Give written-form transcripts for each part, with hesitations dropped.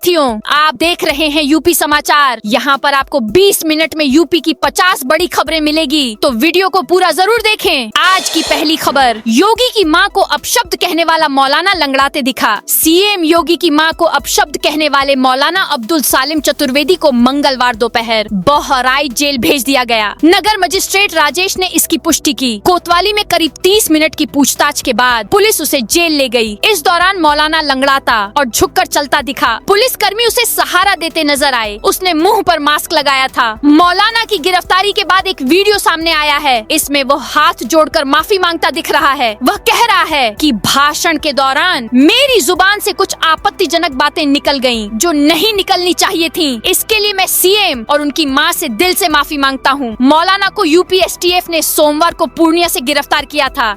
साथियों, आप देख रहे हैं यूपी समाचार। यहाँ पर आपको 20 मिनट में यूपी की 50 बड़ी खबरें मिलेगी, तो वीडियो को पूरा जरूर देखें। आज की पहली खबर, योगी की मां को अपशब्द कहने वाला मौलाना लंगड़ाते दिखा। सीएम योगी की मां को अपशब्द कहने वाले मौलाना अब्दुल सालिम चतुर्वेदी को मंगलवार दोपहर बहराइच जेल भेज दिया गया। नगर मजिस्ट्रेट राजेश ने इसकी पुष्टि की। कोतवाली में करीब 30 मिनट की पूछताछ के बाद पुलिस उसे जेल ले गई। इस दौरान मौलाना लंगड़ाता और झुककर चलता दिखा। पुलिस कर्मी उसे सहारा देते नजर आए। उसने मुंह पर मास्क लगाया था। मौलाना की गिरफ्तारी के बाद एक वीडियो सामने आया है। इसमें वो हाथ जोड़कर माफी मांगता दिख रहा है। वह कह रहा है कि भाषण के दौरान मेरी जुबान से कुछ आपत्तिजनक बातें निकल गईं, जो नहीं निकलनी चाहिए थीं। इसके लिए मैं सीएम और उनकी मां से दिल से माफी मांगता हूं। मौलाना को यूपी एसटीएफ ने सोमवार को पूर्णिया से गिरफ्तार किया था।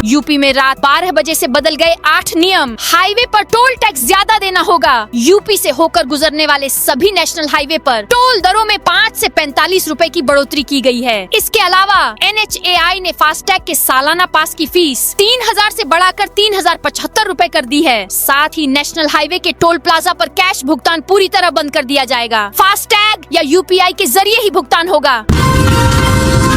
यूपी में रात 12 बजे से बदल गए 8 नियम। हाईवे पर टोल टैक्स ज्यादा देना होगा। यूपी से होकर गुजरने वाले सभी नेशनल हाईवे पर टोल दरों में 5 से 45 रुपए की बढ़ोतरी की गई है। इसके अलावा NHAI ने फास्टैग के सालाना पास की फीस 3000 से बढ़ाकर 3075 रुपए कर दी है। साथ ही नेशनल हाईवे के टोल प्लाजा पर कैश भुगतान पूरी तरह बंद कर दिया जाएगा। फास्टैग या UPI के जरिए ही भुगतान होगा।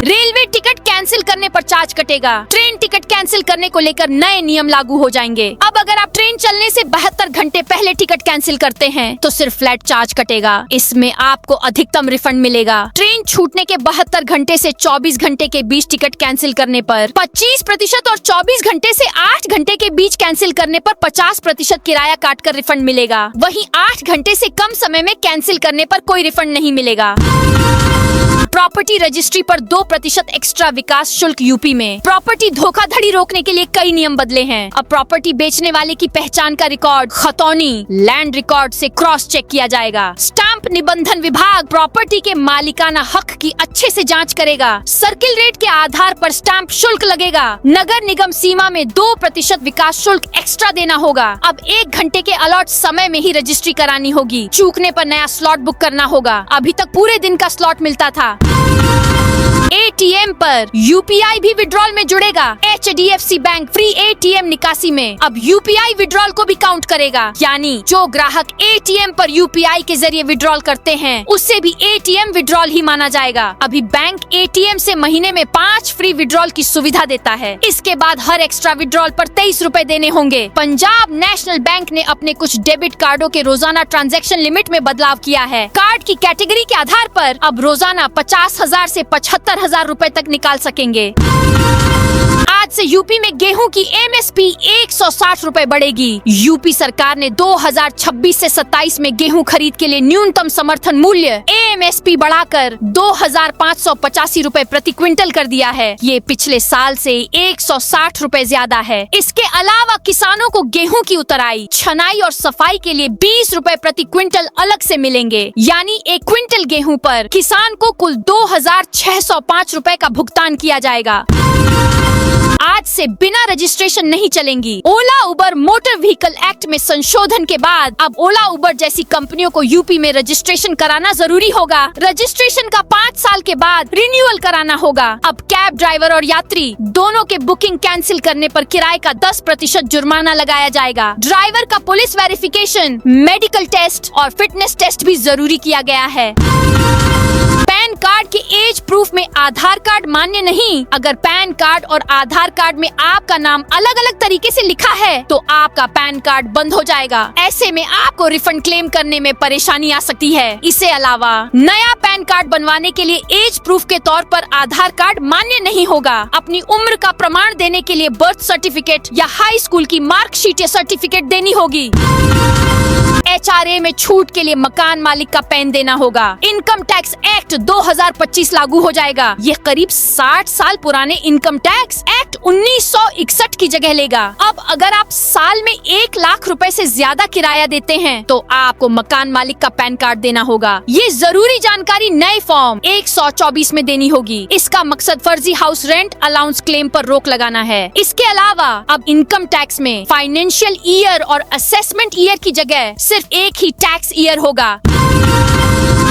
रेलवे टिकट कैंसिल करने पर चार्ज कटेगा। ट्रेन टिकट कैंसिल करने को लेकर नए नियम लागू हो जाएंगे। अब अगर आप ट्रेन चलने से 72 घंटे पहले टिकट कैंसिल करते हैं तो सिर्फ फ्लैट चार्ज कटेगा। इसमें आपको अधिकतम रिफंड मिलेगा। ट्रेन छूटने के 72 घंटे से 24 घंटे के बीच टिकट कैंसिल करने पर 25% और 24 घंटे से 8 घंटे के बीच कैंसिल करने पर 50% किराया काट कर रिफंड मिलेगा। वहीं 8 घंटे से कम समय में कैंसिल करने पर कोई रिफंड नहीं मिलेगा। प्रॉपर्टी रजिस्ट्री पर 2% एक्स्ट्रा विकास शुल्क। यूपी में प्रॉपर्टी धोखाधड़ी रोकने के लिए कई नियम बदले हैं। अब प्रॉपर्टी बेचने वाले की पहचान का रिकॉर्ड खतौनी लैंड रिकॉर्ड से क्रॉस चेक किया जाएगा। स्टाम्प निबंधन विभाग प्रॉपर्टी के मालिकाना हक की अच्छे से जांच करेगा। सर्किल रेट के आधार पर स्टाम्प शुल्क लगेगा। नगर निगम सीमा में 2% विकास शुल्क एक्स्ट्रा देना होगा। अब 1 घंटे के अलॉट समय में ही रजिस्ट्री करानी होगी। चूकने पर नया स्लॉट बुक करना होगा। अभी तक पूरे दिन का स्लॉट मिलता था। ATM पर UPI भी विड्रॉल में जुड़ेगा। HDFC बैंक फ्री ATM निकासी में अब UPI विड्रॉल को भी काउंट करेगा। यानी जो ग्राहक ATM पर UPI के जरिए विड्रॉल करते हैं उससे भी ATM विड्रॉल ही माना जाएगा। अभी बैंक ATM से महीने में 5 फ्री विड्रॉल की सुविधा देता है। इसके बाद हर एक्स्ट्रा विड्रॉल पर 23 रुपए देने होंगे। पंजाब नेशनल बैंक ने अपने कुछ डेबिट कार्डों के रोजाना ट्रांजैक्शन लिमिट में बदलाव किया है। कार्ड की कैटेगरी के आधार पर अब रोजाना 50,000 से 75,000 रुपए तक निकाल सकेंगे। आज से यूपी में गेहूं की MSP 160 रुपए बढ़ेगी। यूपी सरकार ने 2026 से 27 में गेहूं खरीद के लिए न्यूनतम समर्थन मूल्य AMSP बढ़ाकर 2,585 रुपए प्रति क्विंटल कर दिया है। ये पिछले साल से 160 रुपए ज्यादा है। इसके अलावा किसानों को गेहूं की उतराई, छनाई और सफाई के लिए 20 रुपए प्रति क्विंटल अलग से मिलेंगे। यानी 1 क्विंटल गेहूं पर किसान को कुल 2,605 रुपए का भुगतान किया जाएगा। आज से बिना रजिस्ट्रेशन नहीं चलेंगी। ओला उबर मोटर व्हीकल एक्ट में संशोधन के बाद अब ओला उबर जैसी कंपनियों को यूपी में रजिस्ट्रेशन कराना जरूरी होगा। रजिस्ट्रेशन का 5 साल के बाद रिन्यूअल कराना होगा। अब कैब ड्राइवर और यात्री दोनों के बुकिंग कैंसिल करने पर किराए का 10% जुर्माना लगाया जाएगा। ड्राइवर का पुलिस वेरिफिकेशन, मेडिकल टेस्ट और फिटनेस टेस्ट भी जरूरी किया गया है। पैन कार्ड के एज प्रूफ में आधार कार्ड मान्य नहीं। अगर पैन कार्ड और आधार कार्ड में आपका नाम अलग अलग तरीके से लिखा है तो आपका पैन कार्ड बंद हो जाएगा। ऐसे में आपको रिफंड क्लेम करने में परेशानी आ सकती है। इसके अलावा नया पैन कार्ड बनवाने के लिए एज प्रूफ के तौर पर आधार कार्ड मान्य नहीं होगा। अपनी उम्र का प्रमाण देने के लिए बर्थ सर्टिफिकेट या हाई स्कूल की मार्कशीट या सर्टिफिकेट देनी होगी। HRA में छूट के लिए मकान मालिक का पैन देना होगा। इनकम टैक्स एक्ट 2025 लागू हो जाएगा। ये करीब 60 साल पुराने इनकम टैक्स एक्ट 1961 की जगह लेगा। अब अगर आप साल में 1 लाख रुपए से ज्यादा किराया देते हैं तो आपको मकान मालिक का पैन कार्ड देना होगा। ये जरूरी जानकारी नए फॉर्म 124 में देनी होगी। इसका मकसद फर्जी हाउस रेंट अलाउंस क्लेम पर रोक लगाना है। इसके अलावा अब इनकम टैक्स में फाइनेंशियल ईयर और असेसमेंट ईयर की जगह सिर्फ एक ही टैक्स ईयर होगा।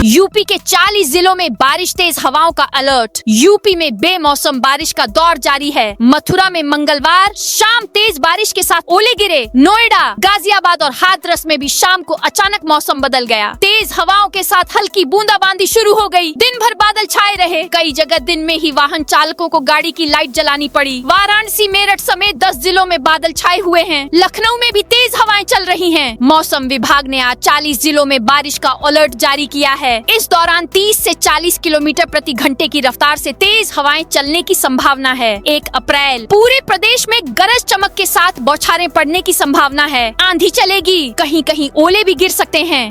यूपी के 40 जिलों में बारिश तेज हवाओं का अलर्ट। यूपी में बेमौसम बारिश का दौर जारी है। मथुरा में मंगलवार शाम तेज बारिश के साथ ओले गिरे। नोएडा, गाजियाबाद और हाथरस में भी शाम को अचानक मौसम बदल गया। तेज हवाओं के साथ हल्की बूंदाबांदी शुरू हो गई। दिन भर बादल छाए रहे। कई जगह दिन में ही वाहन चालकों को गाड़ी की लाइट जलानी पड़ी। वाराणसी, मेरठ समेत 10 जिलों में बादल छाए हुए हैं। लखनऊ में भी तेज हवाएं चल रही हैं। मौसम विभाग ने आज 40 जिलों में बारिश का अलर्ट जारी किया है। इस दौरान 30 से 40 किलोमीटर प्रति घंटे की रफ्तार से तेज हवाएं चलने की संभावना है। 1 अप्रैल पूरे प्रदेश में गरज चमक के साथ बौछारें पड़ने की संभावना है। आंधी चलेगी, कहीं कहीं ओले भी गिर सकते हैं।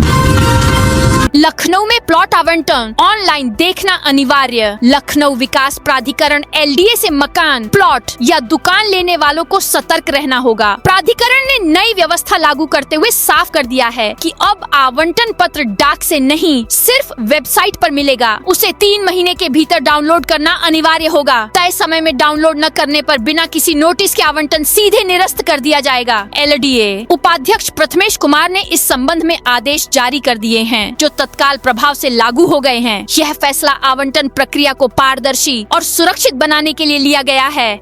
लखनऊ में प्लॉट आवंटन ऑनलाइन देखना अनिवार्य। लखनऊ विकास प्राधिकरण LDA से मकान, प्लॉट या दुकान लेने वालों को सतर्क रहना होगा। प्राधिकरण ने नई व्यवस्था लागू करते हुए साफ कर दिया है कि अब आवंटन पत्र डाक से नहीं, सिर्फ वेबसाइट पर मिलेगा। उसे 3 महीने के भीतर डाउनलोड करना अनिवार्य होगा। तय समय में डाउनलोड न करने पर बिना किसी नोटिस के आवंटन सीधे निरस्त कर दिया जाएगा। LDA उपाध्यक्ष प्रथमेश कुमार ने इस संबंध में आदेश जारी कर दिए हैं, जो तत्काल प्रभाव से लागू हो गए हैं। यह फैसला आवंटन प्रक्रिया को पारदर्शी और सुरक्षित बनाने के लिए लिया गया है।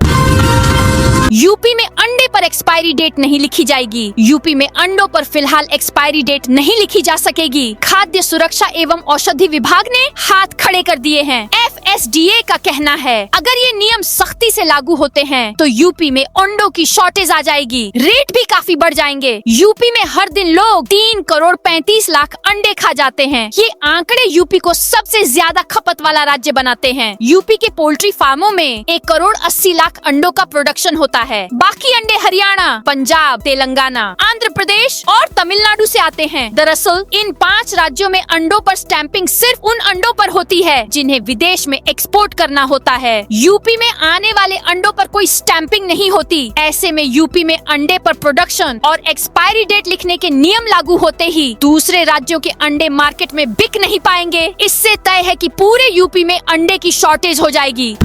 यूपी में अंडे पर एक्सपायरी डेट नहीं लिखी जाएगी। यूपी में अंडों पर फिलहाल एक्सपायरी डेट नहीं लिखी जा सकेगी। खाद्य सुरक्षा एवं औषधि विभाग ने हाथ खड़े कर दिए हैं। FSDA का कहना है, अगर ये नियम सख्ती से लागू होते हैं तो यूपी में अंडों की शॉर्टेज आ जाएगी। रेट भी काफी बढ़ जाएंगे। यूपी में हर दिन लोग 3 करोड़ 35 लाख अंडे खा जाते हैं। ये आंकड़े यूपी को सबसे ज्यादा खपत वाला राज्य बनाते हैं। यूपी के पोल्ट्री फार्मों में 1 करोड़ 80 लाख अंडों का प्रोडक्शन होता है। बाकी अंडे हरियाणा, पंजाब, तेलंगाना, आंध्र प्रदेश और तमिलनाडु से आते हैं। दरअसल इन 5 राज्यों में अंडों पर स्टैंपिंग सिर्फ उन अंडों पर होती है जिन्हें विदेश में एक्सपोर्ट करना होता है। यूपी में आने वाले अंडों पर कोई स्टैंपिंग नहीं होती। ऐसे में यूपी में अंडे पर प्रोडक्शन और एक्सपायरी डेट लिखने के नियम लागू होते ही दूसरे राज्यों के अंडे मार्केट में बिक नहीं पाएंगे। इससे तय है कि पूरे यूपी में अंडे की शॉर्टेज हो जाएगी।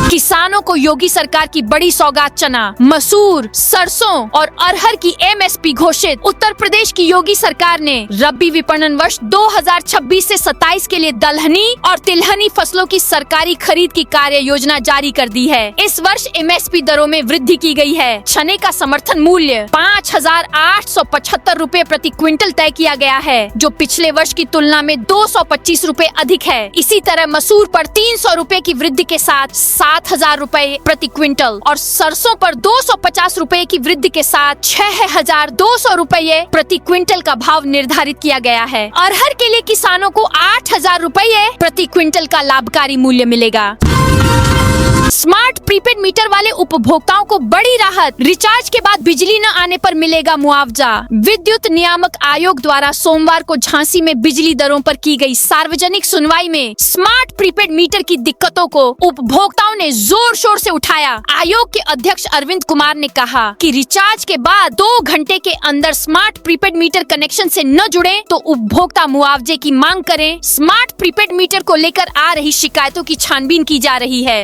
किसानों को योगी सरकार की बड़ी सौगात। चना, मसूर, सरसों और अरहर की MSP घोषित। उत्तर प्रदेश की योगी सरकार ने रबी विपणन वर्ष 2026 से 27 के लिए दलहनी और तिलहनी फसलों की सरकारी खरीद की कार्य योजना जारी कर दी है। इस वर्ष MSP दरों में वृद्धि की गई है। चने का समर्थन मूल्य 5,875 रूपए प्रति क्विंटल तय किया गया है, जो पिछले वर्ष की तुलना में 225 रूपए अधिक है। इसी तरह मसूर पर 300 रूपए की वृद्धि के साथ 7,000 रूपए प्रति क्विंटल और सरसों पर 250 रूपए की वृद्धि के साथ 6,200 रूपए प्रति क्विंटल का भाव निर्धारित किया गया है। अरहर के लिए किसानों को 8,000 रूपए प्रति क्विंटल का लाभकारी मूल्य मिलेगा। स्मार्ट प्रीपेड मीटर वाले उपभोक्ताओं को बड़ी राहत। रिचार्ज के बाद बिजली न आने पर मिलेगा मुआवजा। विद्युत नियामक आयोग द्वारा सोमवार को झांसी में बिजली दरों पर की गई सार्वजनिक सुनवाई में स्मार्ट प्रीपेड मीटर की दिक्कतों को उपभोक्ताओं ने जोर शोर से उठाया। आयोग के अध्यक्ष अरविंद कुमार ने कहा कि रिचार्ज के बाद 2 घंटे के अंदर स्मार्ट प्रीपेड मीटर कनेक्शन से न जुड़े तो उपभोक्ता मुआवजे की मांग करें। स्मार्ट प्रीपेड मीटर को लेकर आ रही शिकायतों की छानबीन की जा रही है।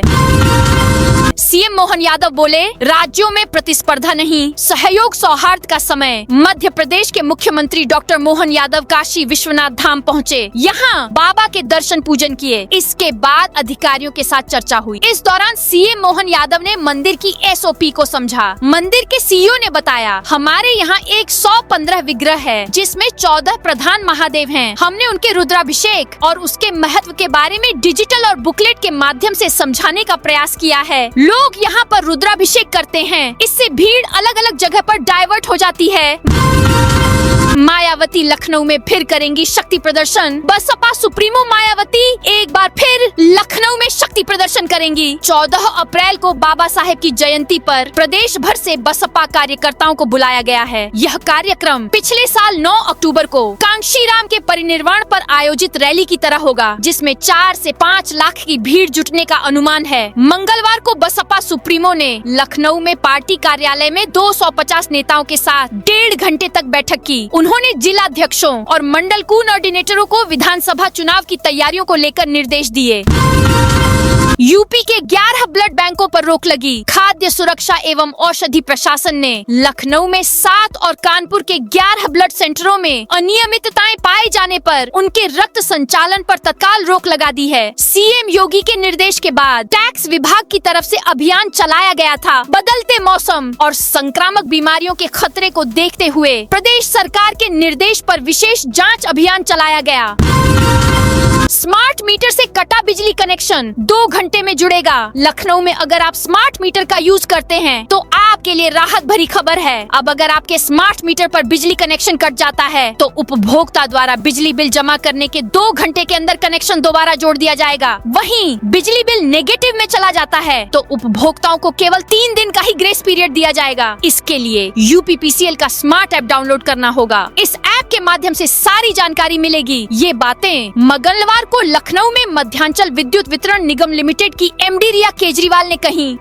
सीएम मोहन यादव बोले, राज्यों में प्रतिस्पर्धा नहीं, सहयोग सौहार्द का समय। मध्य प्रदेश के मुख्यमंत्री डॉक्टर मोहन यादव काशी विश्वनाथ धाम पहुंचे। यहां बाबा के दर्शन पूजन किए। इसके बाद अधिकारियों के साथ चर्चा हुई। इस दौरान सीएम मोहन यादव ने मंदिर की SOP को समझा। मंदिर के CEO ने बताया, हमारे यहाँ 115 विग्रह है, जिसमें 14 प्रधान महादेव हैं। हमने उनके रुद्राभिषेक और उसके महत्व के बारे में डिजिटल और बुकलेट के माध्यम से समझाने का प्रयास किया है। लोग यहाँ पर रुद्राभिषेक करते हैं, इससे भीड़ अलग अलग जगह पर डाइवर्ट हो जाती है। मायावती लखनऊ में फिर करेंगी शक्ति प्रदर्शन। बसपा सुप्रीमो मायावती एक बार फिर लखनऊ में शक्ति प्रदर्शन करेंगी। 14 अप्रैल को बाबा साहेब की जयंती पर प्रदेश भर से बसपा कार्यकर्ताओं को बुलाया गया है। यह कार्यक्रम पिछले साल 9 अक्टूबर को कांशीराम के परिनिर्वाण पर आयोजित रैली की तरह होगा, जिसमें 4 से 5 लाख की भीड़ जुटने का अनुमान है। मंगलवार को बसपा सुप्रीमो ने लखनऊ में पार्टी कार्यालय में 250 नेताओं के साथ 1.5 घंटे तक बैठक की। उन्होंने जिला जिलाध्यक्षों और मंडल कोऑर्डिनेटरों को विधानसभा चुनाव की तैयारियों को लेकर निर्देश दिए। यूपी के 11 ब्लड बैंकों पर रोक लगी। खाद्य सुरक्षा एवं औषधि प्रशासन ने लखनऊ में 7 और कानपुर के 11 ब्लड सेंटरों में अनियमितताएं पाए जाने पर उनके रक्त संचालन पर तत्काल रोक लगा दी है। सीएम योगी के निर्देश के बाद टैक्स विभाग की तरफ से अभियान चलाया गया था। बदलते मौसम और संक्रामक बीमारियों के खतरे को देखते हुए प्रदेश सरकार के निर्देश पर विशेष जांच अभियान चलाया गया। स्मार्ट मीटर से कटा बिजली कनेक्शन 2 घंटे में जुड़ेगा। लखनऊ में अगर आप स्मार्ट मीटर का यूज करते हैं तो आपके लिए राहत भरी खबर है। अब अगर आपके स्मार्ट मीटर पर बिजली कनेक्शन कट जाता है तो उपभोक्ता द्वारा बिजली बिल जमा करने के 2 घंटे के अंदर कनेक्शन दोबारा जोड़ दिया जाएगा। वहीं बिजली बिल नेगेटिव में चला जाता है तो उपभोक्ताओं को केवल 3 दिन का ही ग्रेस पीरियड दिया जाएगा। इसके लिए UPPCL का स्मार्ट ऐप डाउनलोड करना होगा। इस ऐप के माध्यम से सारी जानकारी मिलेगी। ये बातें मंगलवार को लखनऊ में मध्यांचल विद्युत वितरण निगम लिमिटेड की MD रिया केजरीवाल ने कही।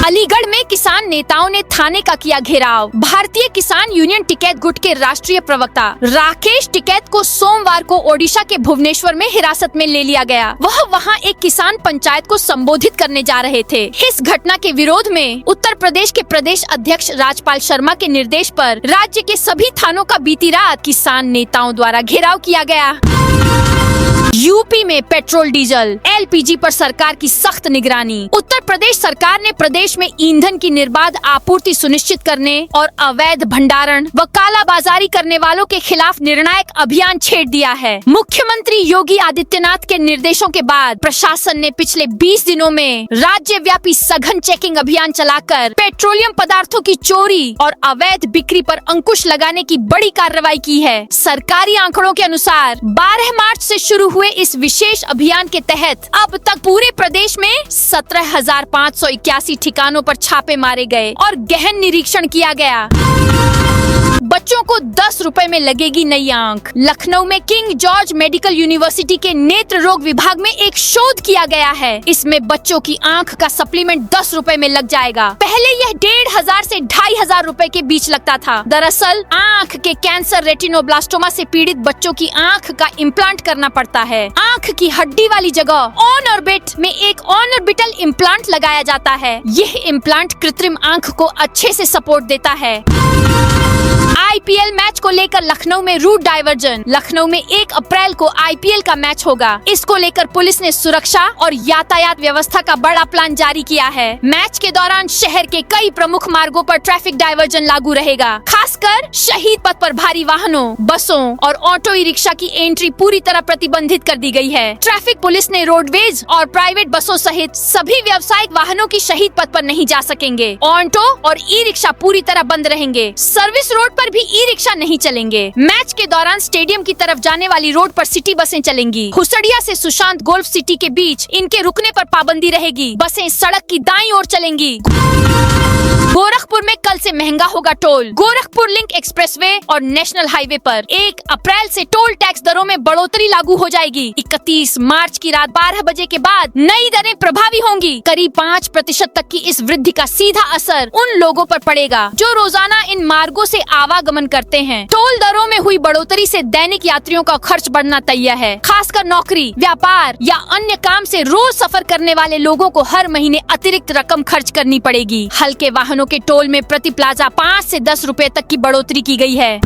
अलीगढ़ में किसान नेताओं ने थाने का किया घेराव। भारतीय किसान यूनियन टिकैत गुट के राष्ट्रीय प्रवक्ता राकेश टिकैत को सोमवार को ओडिशा के भुवनेश्वर में हिरासत में ले लिया गया। वह वहां एक किसान पंचायत को संबोधित करने जा रहे थे। इस घटना के विरोध में उत्तर प्रदेश के प्रदेश अध्यक्ष राजपाल शर्मा के निर्देश पर राज्य के सभी थानों का बीती रात किसान नेताओं द्वारा घेराव किया गया। यूपी में पेट्रोल डीजल LPG पर सरकार की सख्त निगरानी। उत्तर प्रदेश सरकार ने प्रदेश में ईंधन की निर्बाध आपूर्ति सुनिश्चित करने और अवैध भंडारण व कालाबाजारी करने वालों के खिलाफ निर्णायक अभियान छेड़ दिया है। मुख्यमंत्री योगी आदित्यनाथ के निर्देशों के बाद प्रशासन ने पिछले 20 दिनों में राज्यव्यापी सघन चेकिंग अभियान चलाकर पेट्रोलियम पदार्थों की चोरी और अवैध बिक्री पर अंकुश लगाने की बड़ी कार्रवाई की है। सरकारी आंकड़ों के अनुसार 12 मार्च से शुरू हुए इस विशेष अभियान के तहत अब तक पूरे प्रदेश में 17,581 ठिकानों पर छापे मारे गए और गहन निरीक्षण किया गया। बच्चों को 10 रुपए में लगेगी नई आंख। लखनऊ में किंग जॉर्ज मेडिकल यूनिवर्सिटी के नेत्र रोग विभाग में एक शोध किया गया है। इसमें बच्चों की आंख का सप्लीमेंट 10 रुपए में लग जाएगा। पहले यह 1,500 से 2,500 रुपए के बीच लगता था। दरअसल आंख के कैंसर रेटिनोब्लास्टोमा से पीड़ित बच्चों की आंख का इम्प्लांट करना पड़ता है। आंख की हड्डी वाली जगह ऑन ऑर्बिट में एक ऑन ऑर्बिटल इम्प्लांट लगाया जाता है। यह इम्प्लांट कृत्रिम आंख को अच्छे से सपोर्ट देता है। IPL मैच को लेकर लखनऊ में रूट डायवर्जन। लखनऊ में 1 अप्रैल को IPL का मैच होगा। इसको लेकर पुलिस ने सुरक्षा और यातायात व्यवस्था का बड़ा प्लान जारी किया है। मैच के दौरान शहर के कई प्रमुख मार्गों पर ट्रैफिक डायवर्जन लागू रहेगा। खासकर शहीद पथ पर भारी वाहनों, बसों और ऑटो रिक्शा की एंट्री पूरी तरह प्रतिबंधित कर दी गई है। ट्रैफिक पुलिस ने रोडवेज और प्राइवेट बसों सहित सभी व्यावसायिक वाहनों की शहीद पथ पर नहीं जा सकेंगे। ऑटो और ई-रिक्शा पूरी तरह बंद रहेंगे। सर्विस रोड पर भी ई-रिक्शा नहीं चलेंगे। मैच के दौरान स्टेडियम की तरफ जाने वाली रोड पर सिटी बसें चलेंगी। हुसड़िया से सुशांत गोल्फ सिटी के बीच इनके रुकने पर पाबंदी रहेगी। बसें सड़क की दाईं ओर चलेंगी। गोरखपुर में कल से महंगा होगा टोल। गोरखपुर लिंक एक्सप्रेसवे और नेशनल हाईवे पर 1 अप्रैल से टोल टैक्स दरों में बढ़ोतरी लागू हो जाएगी। 31 मार्च की रात 12 बजे के बाद नई दरें प्रभावी होंगी। करीब 5% तक की इस वृद्धि का सीधा असर उन लोगों पर पड़ेगा जो रोजाना इन मार्गों से आवागमन करते हैं। टोल दरों में हुई बढ़ोतरी से दैनिक यात्रियों का खर्च बढ़ना तय है। खासकर नौकरी, व्यापार या अन्य काम से रोज सफर करने वाले लोगों को हर महीने अतिरिक्त रकम खर्च करनी पड़ेगी। हल्के वाहनों के टोल में प्रति प्लाजा 5 से 10 रुपए तक की बढ़ोतरी की गई है।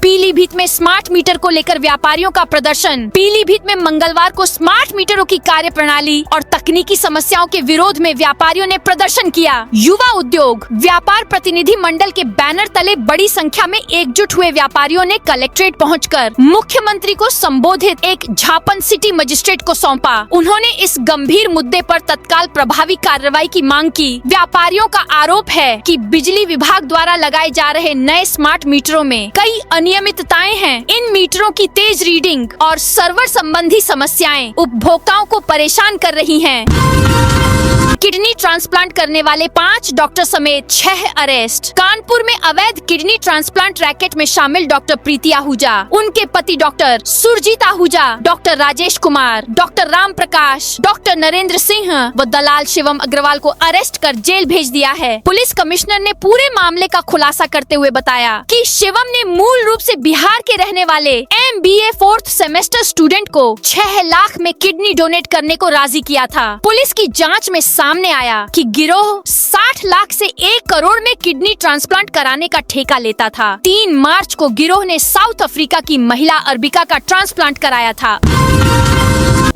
पीलीभीत में स्मार्ट मीटर को लेकर व्यापारियों का प्रदर्शन। पीलीभीत में मंगलवार को स्मार्ट मीटरों की कार्यप्रणाली और तकनीकी समस्याओं के विरोध में व्यापारियों ने प्रदर्शन किया। युवा उद्योग व्यापार प्रतिनिधि मंडल के बैनर तले बड़ी संख्या में एकजुट हुए व्यापारियों ने कलेक्ट्रेट पहुंचकर मुख्यमंत्री को संबोधित एक ज्ञापन सिटी मजिस्ट्रेट को सौंपा। उन्होंने इस गंभीर मुद्दे पर तत्काल प्रभावी कार्रवाई की मांग की। व्यापारियों का आरोप है कि बिजली विभाग द्वारा लगाए जा रहे नए स्मार्ट मीटरों में कई अनियमितताएं हैं। इन मीटरों की तेज रीडिंग और सर्वर संबंधी समस्याएं उपभोक्ताओं को परेशान कर रही हैं। किडनी ट्रांसप्लांट करने वाले 5 डॉक्टर समेत 6 अरेस्ट। कानपुर में अवैध किडनी ट्रांसप्लांट रैकेट में शामिल डॉक्टर प्रीति आहूजा, उनके पति doctor Surjeet Ahuja, doctor Rajesh Kumar, doctor Ram Prakash, doctor Narendra Singh व दलाल शिवम अग्रवाल को अरेस्ट कर जेल भेज दिया है। पुलिस कमिश्नर ने पूरे मामले का खुलासा करते हुए बताया कि शिवम ने मूल रूप से बिहार के रहने वाले MBA 4th सेमेस्टर स्टूडेंट को 6 लाख में किडनी डोनेट करने को राजी किया था। पुलिस की जांच में सामने आया कि गिरोह 60 लाख से 1 करोड़ में किडनी ट्रांसप्लांट कराने का ठेका लेता था। 3 मार्च को गिरोह ने साउथ अफ्रीका की महिला अर्बिका का ट्रांसप्लांट कराया था।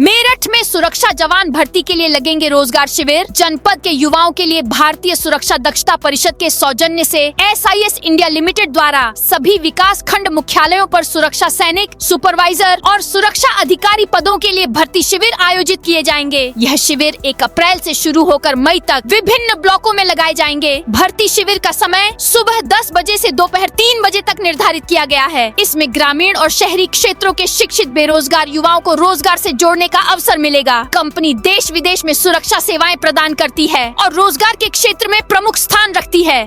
मेरठ में सुरक्षा जवान भर्ती के लिए लगेंगे रोजगार शिविर। जनपद के युवाओं के लिए भारतीय सुरक्षा दक्षता परिषद के सौजन्य से SIS इंडिया लिमिटेड द्वारा सभी विकास खंड मुख्यालयों पर सुरक्षा सैनिक, सुपरवाइजर और सुरक्षा अधिकारी पदों के लिए भर्ती शिविर आयोजित किए जाएंगे। यह शिविर 1 अप्रैल से शुरू होकर मई तक विभिन्न ब्लॉकों में लगाए जाएंगे। भर्ती शिविर का समय सुबह 10 बजे से दोपहर 3 बजे तक निर्धारित किया गया है। इसमें ग्रामीण और शहरी क्षेत्रों के शिक्षित बेरोजगार युवाओं को रोजगार से जोड़ने का अवसर मिलेगा। कंपनी देश विदेश में सुरक्षा सेवाएं प्रदान करती है और रोजगार के क्षेत्र में प्रमुख स्थान रखती है।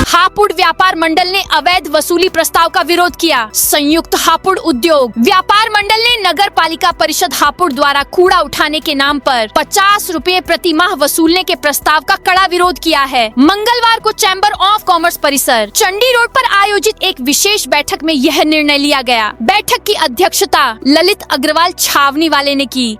हापुड़ व्यापार मंडल ने अवैध वसूली प्रस्ताव का विरोध किया। संयुक्त हापुड़ उद्योग व्यापार मंडल ने नगर पालिका परिषद हापुड़ द्वारा कूड़ा उठाने के नाम पर 50 रुपए प्रति माह वसूलने के प्रस्ताव का कड़ा विरोध किया है। मंगलवार को चैम्बर ऑफ कॉमर्स परिसर चंडी रोड पर आयोजित एक विशेष बैठक में यह निर्णय लिया गया। बैठक की अध्यक्षता ललित अग्रवाल छावनी वाले ने की।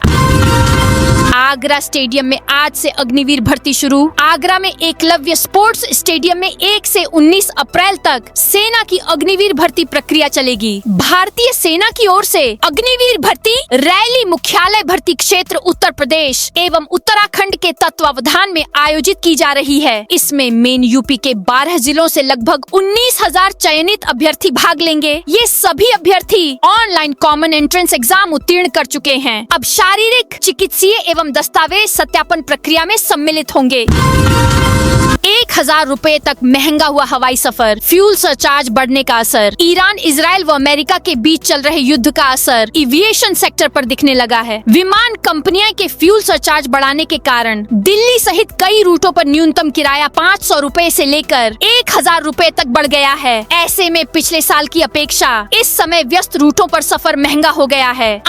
आगरा स्टेडियम में आज से अग्निवीर भर्ती शुरू। आगरा में एकलव्य स्पोर्ट्स स्टेडियम में 1 से 19 अप्रैल तक सेना की अग्निवीर भर्ती प्रक्रिया चलेगी। भारतीय सेना की ओर से अग्निवीर भर्ती रैली मुख्यालय भर्ती क्षेत्र उत्तर प्रदेश एवं उत्तराखंड के तत्वावधान में आयोजित की जा रही है। इसमें मेन यूपी के 12 जिलों से लगभग 19,000 चयनित अभ्यर्थी भाग लेंगे। ये सभी अभ्यर्थी ऑनलाइन कॉमन एंट्रेंस एग्जाम उत्तीर्ण कर चुके हैं। अब शारीरिक, चिकित्सीय एवं दस्तावेज सत्यापन प्रक्रिया में सम्मिलित होंगे। 1,000 रुपए तक महंगा हुआ हवाई सफर, फ्यूल सरचार्ज बढ़ने का असर, ईरान, इजराइल व अमेरिका के बीच चल रहे युद्ध का असर एविएशन सेक्टर पर दिखने लगा है। विमान कंपनियां के फ्यूल सरचार्ज बढ़ाने के कारण दिल्ली सहित कई रूटों पर न्यूनतम किराया 500 रुपए से लेकर 1,000 रुपए तक बढ़ गया है। ऐसे में पिछले साल की अपेक्षा इस समय व्यस्त रूटों पर सफर महंगा हो गया है।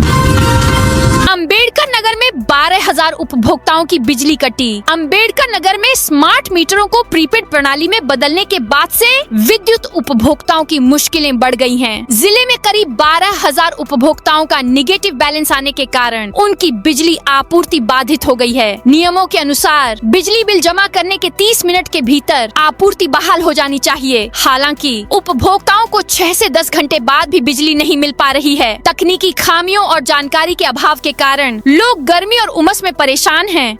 अंबेडकर नगर में 12,000 उपभोक्ताओं की बिजली कटी। अंबेडकर नगर में स्मार्ट मीटरों को प्रीपेड प्रणाली में बदलने के बाद से विद्युत उपभोक्ताओं की मुश्किलें बढ़ गई हैं। जिले में करीब 12,000 उपभोक्ताओं का निगेटिव बैलेंस आने के कारण उनकी बिजली आपूर्ति बाधित हो गई है। नियमों के अनुसार बिजली बिल जमा करने के 30 मिनट के भीतर आपूर्ति बहाल हो जानी चाहिए। हालांकि उपभोक्ताओं को 6 से 10 घंटे बाद भी बिजली नहीं मिल पा रही है। तकनीकी खामियों और जानकारी के अभाव के कारण लोग गर्मी और उमस में परेशान हैं।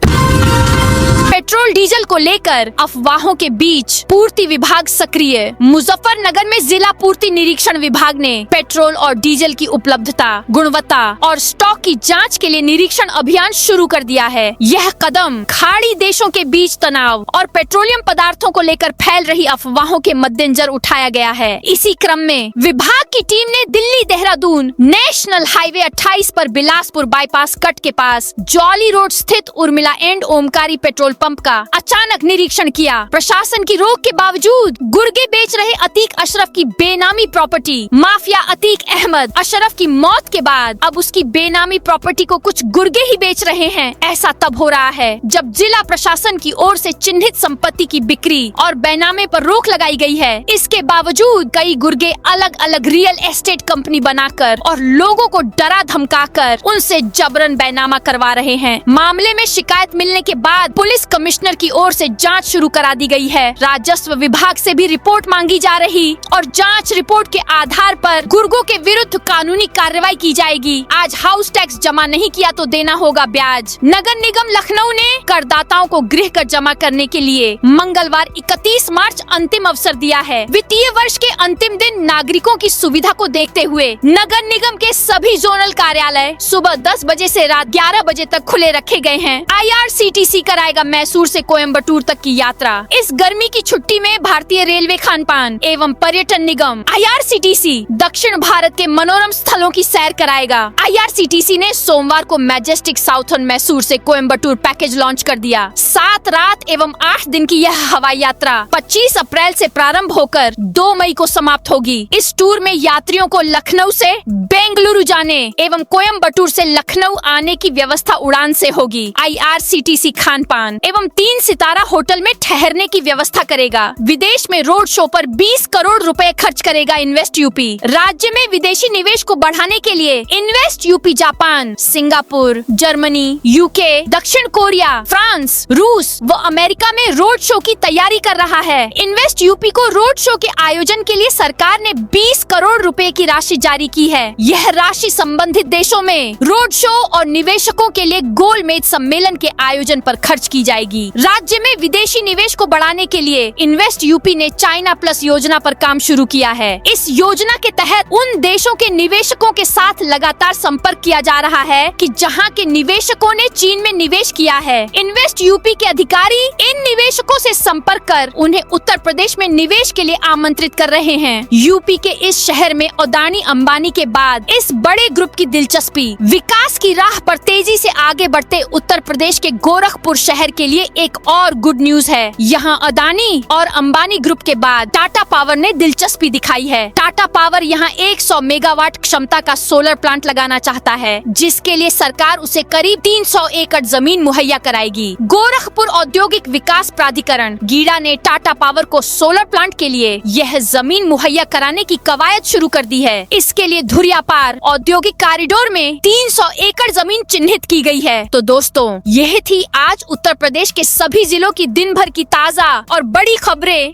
पेट्रोल डीजल को लेकर अफवाहों के बीच पूर्ति विभाग सक्रिय। मुजफ्फरनगर में जिला पूर्ति निरीक्षण विभाग ने पेट्रोल और डीजल की उपलब्धता, गुणवत्ता और स्टॉक की जांच के लिए निरीक्षण अभियान शुरू कर दिया है। यह कदम खाड़ी देशों के बीच तनाव और पेट्रोलियम पदार्थों को लेकर फैल रही अफवाहों के मद्देनजर उठाया गया है। इसी क्रम में विभाग की टीम ने दिल्ली देहरादून नेशनल हाईवे 28 पर बिलासपुर बाईपास कट के पास जॉली रोड स्थित उर्मिला एंड ओमकारी पेट्रोल पंप का अचानक निरीक्षण किया। प्रशासन की रोक के बावजूद गुर्गे बेच रहे अतीक अशरफ की बेनामी प्रॉपर्टी माफिया अतीक अहमद अशरफ की मौत के बाद अब उसकी बेनामी प्रॉपर्टी को कुछ गुर्गे ही बेच रहे हैं। ऐसा तब हो रहा है जब जिला प्रशासन की ओर से चिन्हित संपत्ति की बिक्री और बेनामे पर रोक लगाई गई है। इसके बावजूद कई गुर्गे अलग अलग रियल एस्टेट कंपनी बनाकर और लोगों को डरा धमकाकर उनसे जबरन बेनामा करवा रहे हैं। मामले में शिकायत मिलने के बाद पुलिस कमिश्नर की ओर से जांच शुरू करा दी गई है। राजस्व विभाग से भी रिपोर्ट मांगी जा रही और जांच रिपोर्ट के आधार पर गुर्गों के विरुद्ध कानूनी कार्रवाई की जाएगी। आज हाउस टैक्स जमा नहीं किया तो देना होगा ब्याज। नगर निगम लखनऊ ने करदाताओं को गृह कर जमा करने के लिए मंगलवार 31 मार्च अंतिम अवसर दिया है। वित्तीय वर्ष के अंतिम दिन नागरिकों की सुविधा को देखते हुए नगर निगम के सभी जोनल कार्यालय सुबह 10 बजे से रात 11 बजे तक खुले रखे गए हैं। IRCTC कराएगा जाएगा मैसूर से कोयम्बटूर तक की यात्रा। इस गर्मी की छुट्टी में भारतीय रेलवे खान पान एवं पर्यटन निगम IRCTC दक्षिण भारत के मनोरम स्थलों की सैर कराएगा। IRCTC ने सोमवार को मैजेस्टिक साउथर्न मैसूर से कोयम्बटूर पैकेज लॉन्च कर दिया। 7 रात एवं 8 दिन की यह हवाई यात्रा 25 अप्रैल से प्रारंभ होकर 2 मई को समाप्त होगी। इस टूर में यात्रियों को लखनऊ से बेंगलुरु जाने एवं कोयम्बटूर से लखनऊ आने की व्यवस्था उड़ान से होगी। IRCTC खान पान एवं 3 सितारा होटल में ठहरने की व्यवस्था करेगा। विदेश में रोड शो पर 20 करोड़ रुपए खर्च करेगा इन्वेस्ट यूपी। राज्य में विदेशी निवेश को बढ़ाने के लिए invest UP Japan, Singapore, Germany, UK, दक्षिण कोरिया, फ्रांस, रूस व अमेरिका में रोड शो की तैयारी कर रहा है। इन्वेस्ट यूपी को रोड शो के आयोजन के लिए सरकार ने 20 करोड़ रुपए की राशि जारी की है। यह राशि संबंधित देशों में रोड शो और निवेशकों के लिए गोलमेज सम्मेलन के आयोजन पर खर्च की जाएगी। राज्य में विदेशी निवेश को बढ़ाने के लिए इन्वेस्ट यूपी ने चाइना प्लस योजना पर काम शुरू किया है। इस योजना के तहत उन देशों के निवेशकों के साथ लगातार संपर्क किया जा रहा है कि जहां के निवेशकों ने चीन में निवेश किया है। इन्वेस्ट यूपी के अधिकारी इन निवेशकों से संपर्क कर उन्हें उत्तर प्रदेश में निवेश के लिए आमंत्रित कर रहे हैं। यूपी के इस शहर में अदानी अंबानी के बाद इस बड़े ग्रुप की दिलचस्पी। विकास की राह पर तेजी से आगे बढ़ते उत्तर प्रदेश के गोरखपुर शहर के लिए एक और गुड न्यूज है। यहाँ अदानी और अंबानी ग्रुप के बाद टाटा पावर ने दिलचस्पी दिखाई है। टाटा पावर यहाँ 100 मेगावाट क्षमता का सोलर प्लांट लगाना चाहता है, जिसके लिए सरकार उसे करीब 300 एकड़ जमीन मुहैया कराएगी। गोरखपुर औद्योगिक विकास प्राधिकरण गीडा ने टाटा पावर को सोलर प्लांट के लिए यह जमीन मुहैया कराने की कवायद शुरू कर दी है। इसके लिए धुरियापार औद्योगिक कॉरिडोर में 300 एकड़ जमीन चिन्हित की गई है। तो दोस्तों, यह थी आज उत्तर प्रदेश के सभी जिलों की दिन भर की ताज़ा और बड़ी खबरें।